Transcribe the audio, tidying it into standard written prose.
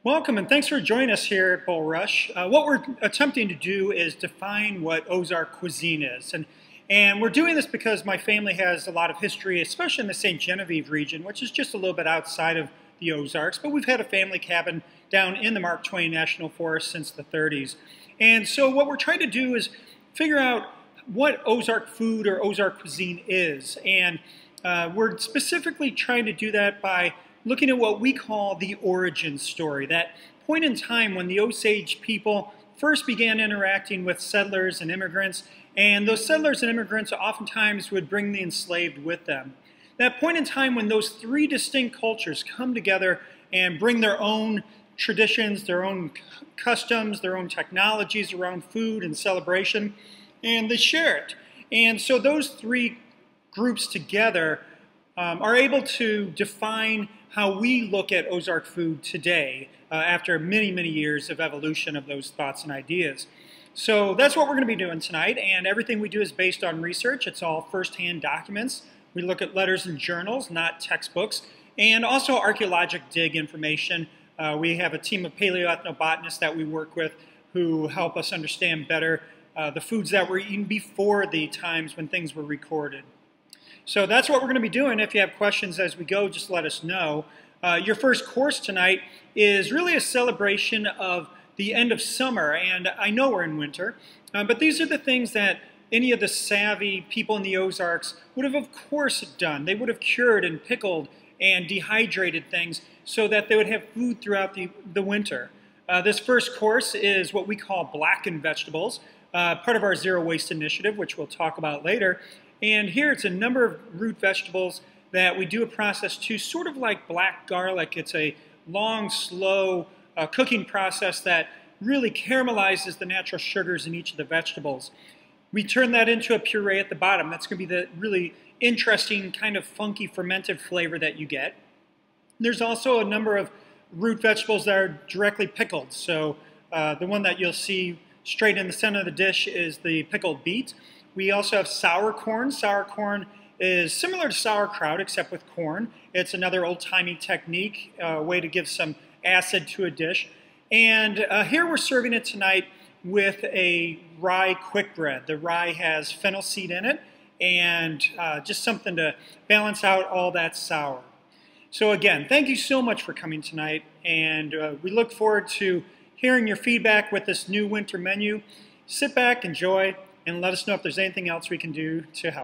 Welcome and thanks for joining us here at Bull Rush. What we're attempting to do is define what Ozark cuisine is. And we're doing this because my family has a lot of history, especially in the St. Genevieve region, which is just a little bit outside of the Ozarks. But we've had a family cabin down in the Mark Twain National Forest since the 30s. And so what we're trying to do is figure out what Ozark food or Ozark cuisine is. And we're specifically trying to do that by looking at what we call the origin story, that point in time when the Osage people first began interacting with settlers and immigrants, and those settlers and immigrants oftentimes would bring the enslaved with them. That point in time when those three distinct cultures come together and bring their own traditions, their own customs, their own technologies around food and celebration, and they share it. And so those three groups together are able to define how we look at Ozark food today after many, many years of evolution of those thoughts and ideas. So that's what we're going to be doing tonight, and everything we do is based on research. It's all first-hand documents. We look at letters and journals, not textbooks, and also archaeologic dig information. We have a team of paleoethnobotanists that we work with who help us understand better the foods that were eaten before the times when things were recorded. So that's what we're going to be doing. If you have questions as we go, just let us know. Your first course tonight is really a celebration of the end of summer, and I know we're in winter, but these are the things that any of the savvy people in the Ozarks would have of course done. They would have cured and pickled and dehydrated things so that they would have food throughout the winter. This first course is what we call blackened vegetables, part of our Zero Waste initiative, which we'll talk about later. And here it's a number of root vegetables that we do a process to, sort of like black garlic. It's a long, slow cooking process that really caramelizes the natural sugars in each of the vegetables. We turn that into a puree at the bottom. That's going to be the really interesting kind of funky fermented flavor that you get. There's also a number of root vegetables that are directly pickled. So the one that you'll see straight in the center of the dish is the pickled beet. We also have sour corn. Sour corn is similar to sauerkraut except with corn. It's another old-timey technique, way to give some acid to a dish. And here we're serving it tonight with a rye quick bread. The rye has fennel seed in it and just something to balance out all that sour. So again, thank you so much for coming tonight, and we look forward to hearing your feedback with this new winter menu. Sit back, enjoy, and let us know if there's anything else we can do to help.